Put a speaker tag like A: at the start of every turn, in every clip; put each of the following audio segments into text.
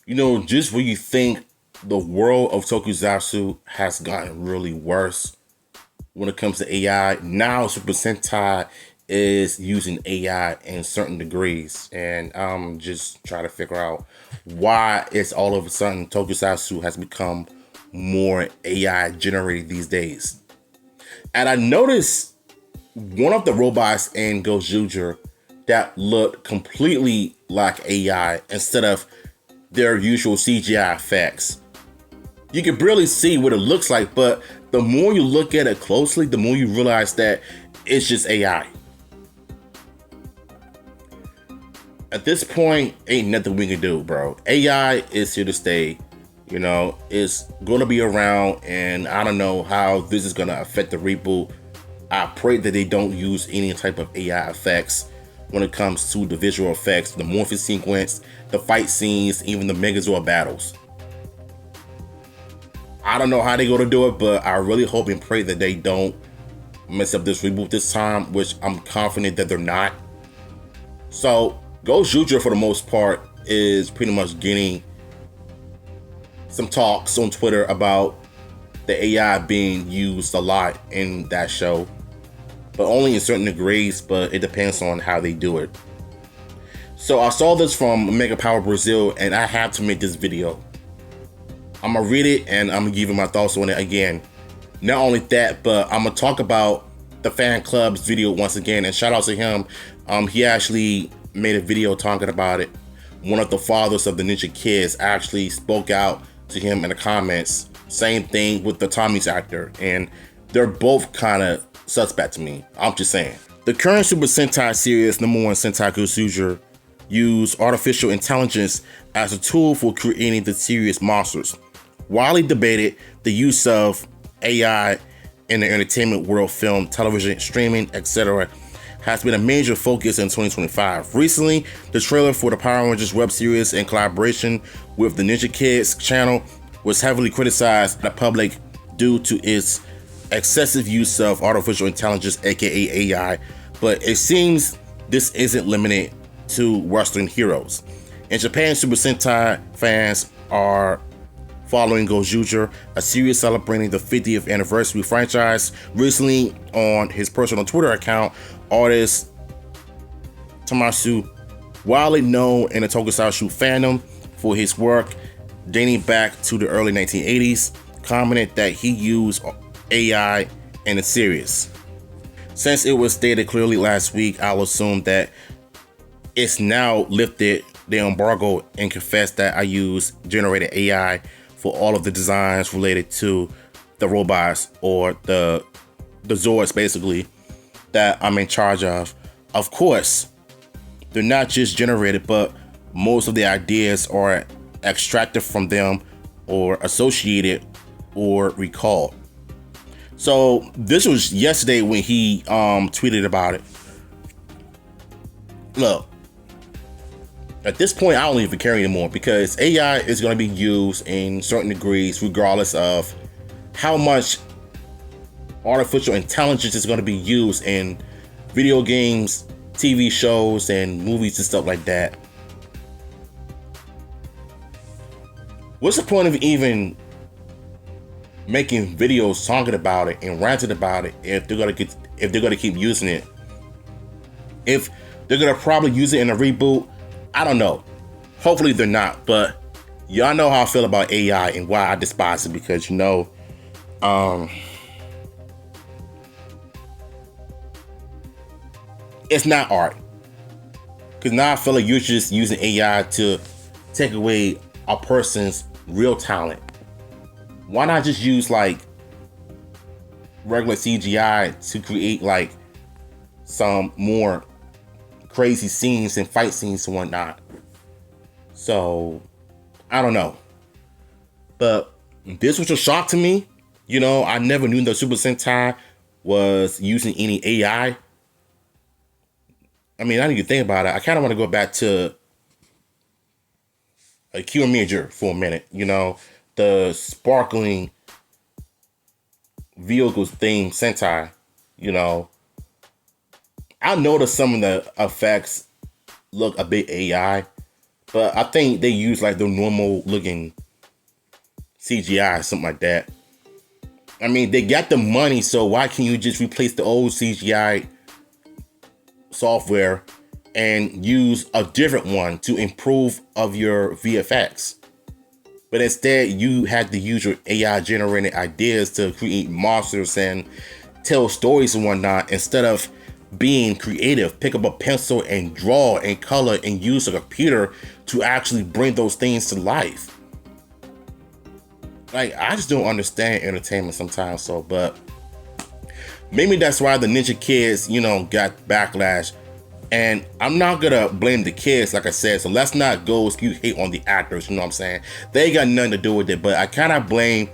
A: Just when you think the world of tokusatsu has gotten really worse when it comes to AI, now Super Sentai is using AI in certain degrees. And I'm just trying to figure out why it's all of a sudden tokusatsu has become more AI generated these days. And I noticed one of the robots in Gozyuger that looked completely like AI instead of their usual CGI effects. You can barely see what it looks like, but the more you look at it closely, the more you realize that it's just AI. At this point, ain't nothing we can do, bro. AI is here to stay. It's gonna be around, and I don't know how this is gonna affect the reboot. I pray that they don't use any type of AI effects when it comes to the visual effects, the morphin sequence, the fight scenes, even the Megazord battles. I don't know how they're gonna do it, but I really hope and pray that they don't mess up this reboot this time, which I'm confident that they're not. So, Gozyuger, for the most part, is pretty much getting some talks on Twitter about the AI being used a lot in that show, but only in certain degrees, but it depends on how they do it. So I saw this from Mega Power Brazil, and I have to make this video. I'm gonna read it, and I'm gonna give you my thoughts on it again. Not only that, but I'm gonna talk about the fan club's video once again, and shout out to him. He actually made a video talking about it. One of the fathers of the Ninja Kids actually spoke out to him in the comments. Same thing with the Tommy's actor, and they're both kind of suspect to me. I'm just saying. The current Super Sentai series, number one Sentai Gozyuger, use artificial intelligence as a tool for creating the series monsters. Widely debated, the use of AI in the entertainment world, film, television, streaming, etc. has been a major focus in 2025. Recently, the trailer for the Power Rangers web series in collaboration with the Ninja Kids channel was heavily criticized by the public due to its excessive use of artificial intelligence, aka AI, but it seems this isn't limited to Western heroes. In Japan, Super Sentai fans are following Gozyuger, a series celebrating the 50th anniversary franchise. Recently, on his personal Twitter account, artist Tamasu, widely known in the tokusatsu fandom for his work dating back to the early 1980s, commented that he used AI in the series. Since it was stated clearly last week, I'll assume that it's now lifted the embargo and confessed that I use generated AI for all of the designs related to the robots or the Zords, basically, that I'm in charge of. Of course, they're not just generated, but most of the ideas are extracted from them or associated or recalled. So this was yesterday when he tweeted about it. Look, at this point, I don't even care anymore because AI is going to be used in certain degrees regardless of how much artificial intelligence is going to be used in video games, TV shows, and movies and stuff like that. What's the point of even making videos talking about it and ranting about it if they're gonna keep using it? If they're gonna probably use it in a reboot, I don't know. Hopefully they're not, but y'all know how I feel about AI and why I despise it, because it's not art. Because now I feel like you're just using AI to take away a person's real talent. Why not just use like regular CGI to create like some more crazy scenes and fight scenes and whatnot? So I don't know, but this was a shock to me. I never knew that Super Sentai was using any AI. I mean, I didn't even think about it. I kind of want to go back to a Q Major for a minute. The sparkling vehicles theme Sentai. I noticed some of the effects look a bit AI, But I think they use like the normal looking CGI, something like that. I mean, they got the money, so why can't you just replace the old CGI software and use a different one to improve of your VFX? But instead, you had to use your AI generated ideas to create monsters and tell stories and whatnot instead of being creative. Pick up a pencil and draw and color and use a computer to actually bring those things to life. Like, I just don't understand entertainment sometimes. So, but maybe that's why the Ninja Kids, got backlash. And I'm not gonna blame the kids, like I said. So let's not go spew hate on the actors. You know what I'm saying? They ain't got nothing to do with it. But I kind of blame,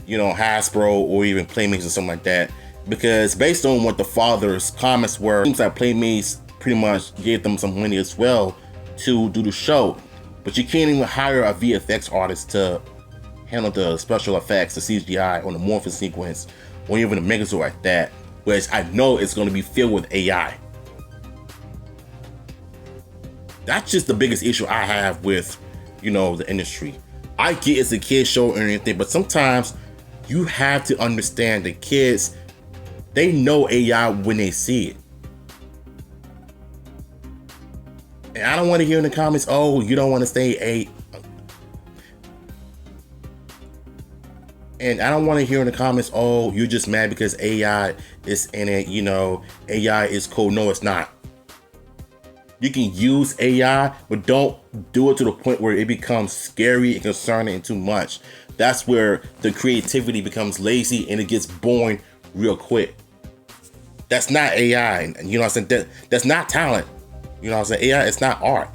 A: Hasbro or even Playmates or something like that, because based on what the father's comments were, it seems like Playmates pretty much gave them some money as well to do the show. But you can't even hire a VFX artist to handle the special effects, the CGI on the morphin sequence, or even the Megazord like that, which I know it's going to be filled with AI. That's just the biggest issue I have with, the industry. I get it's a kid's show or anything, but sometimes you have to understand the kids, they know AI when they see it. And I don't want to hear in the comments, oh, you don't want to say A. And I don't want to hear in the comments, oh, you're just mad because AI is in it, AI is cool. No, it's not. You can use AI, but don't do it to the point where it becomes scary and concerning and too much. That's where the creativity becomes lazy and it gets boring real quick. That's not AI. You know what I'm saying? That's not talent. You know what I'm saying? AI, it's not art.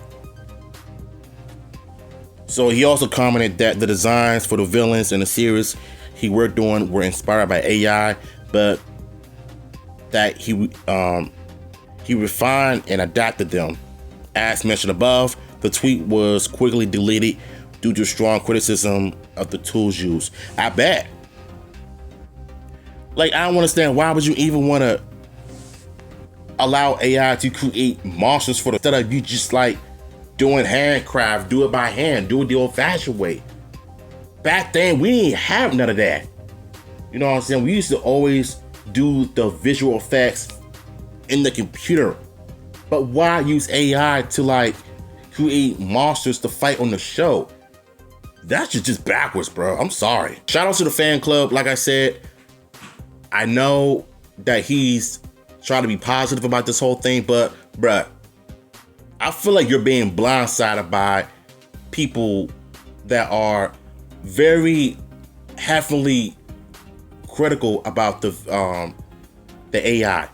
A: So he also commented that the designs for the villains in the series he worked on were inspired by AI, but that he refined and adapted them. As mentioned above, the tweet was quickly deleted due to strong criticism of the tools used. I bet. Like, I don't understand, why would you even want to allow AI to create monsters for instead of you just like doing handcraft, do it by hand, do it the old-fashioned way. Back then, we didn't have none of that. You know what I'm saying? We used to always do the visual effects in the computer. But why use AI to like create monsters to fight on the show? That's just backwards, bro. I'm sorry. Shout out to the fan club. Like I said, I know that he's trying to be positive about this whole thing, but bruh, I feel like you're being blindsided by people that are very heavily critical about the AI.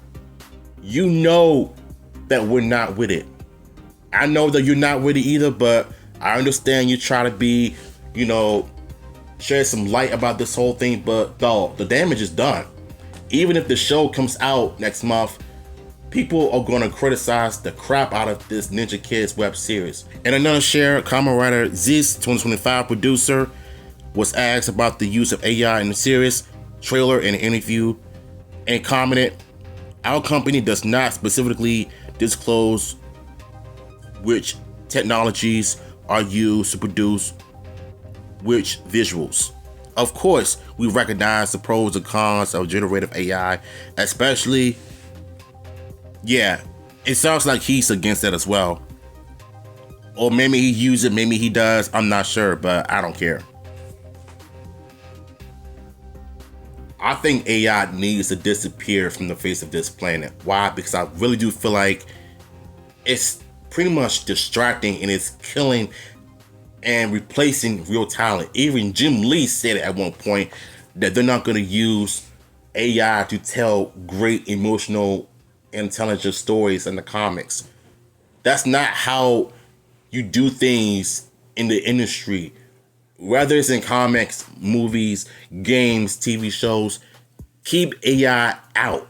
A: You know that we're not with it. I know that you're not with it either, but I understand you try to be, share some light about this whole thing, but dog, the damage is done. Even if the show comes out next month, people are going to criticize the crap out of this Ninja Kids web series. And another share, comment writer Ziz 2025 producer was asked about the use of AI in the series trailer and interview, and commented, "Our company does not specifically disclose which technologies are used to produce which visuals. Of course, we recognize the pros and cons of generative AI, especially." Yeah, it sounds like he's against that as well. Or maybe he uses it, maybe he does. I'm not sure, but I don't care. I think AI needs to disappear from the face of this planet. Why? Because I really do feel like it's pretty much distracting and it's killing and replacing real talent. Even Jim Lee said it at one point that they're not going to use AI to tell great emotional, intelligent stories in the comics. That's not how you do things in the industry. Whether it's in comics, movies, games, TV shows, keep AI out.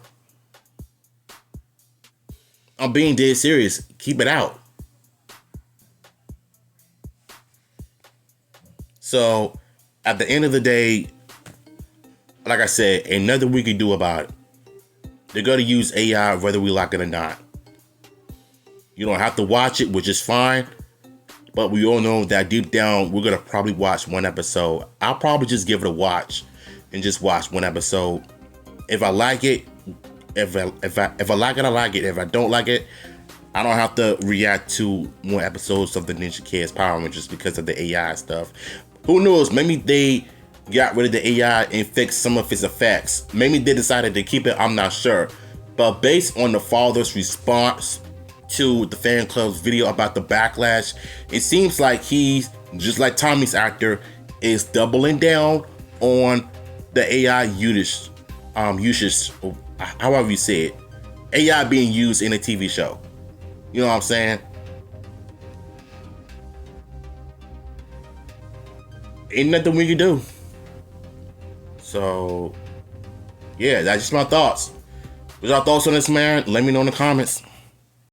A: I'm being dead serious. Keep it out. So, at the end of the day, like I said, ain't nothing we can do about it. They're going to use AI whether we like it or not. You don't have to watch it, which is fine. But we all know that deep down, we're gonna probably watch one episode. I'll probably just give it a watch and just watch one episode. If I like it, if I like it, I like it. If I don't like it, I don't have to react to more episodes of the Ninja Kids Power Rangers because of the AI stuff. Who knows? Maybe they got rid of the AI and fixed some of its effects. Maybe they decided to keep it. I'm not sure. But based on the father's response to the fan club's video about the backlash, it seems like he's, just like Tommy's actor, is doubling down on the AI usage, however you say it, AI being used in a TV show. You know what I'm saying? Ain't nothing we can do. So, yeah, that's just my thoughts. What's your thoughts on this, man? Let me know in the comments.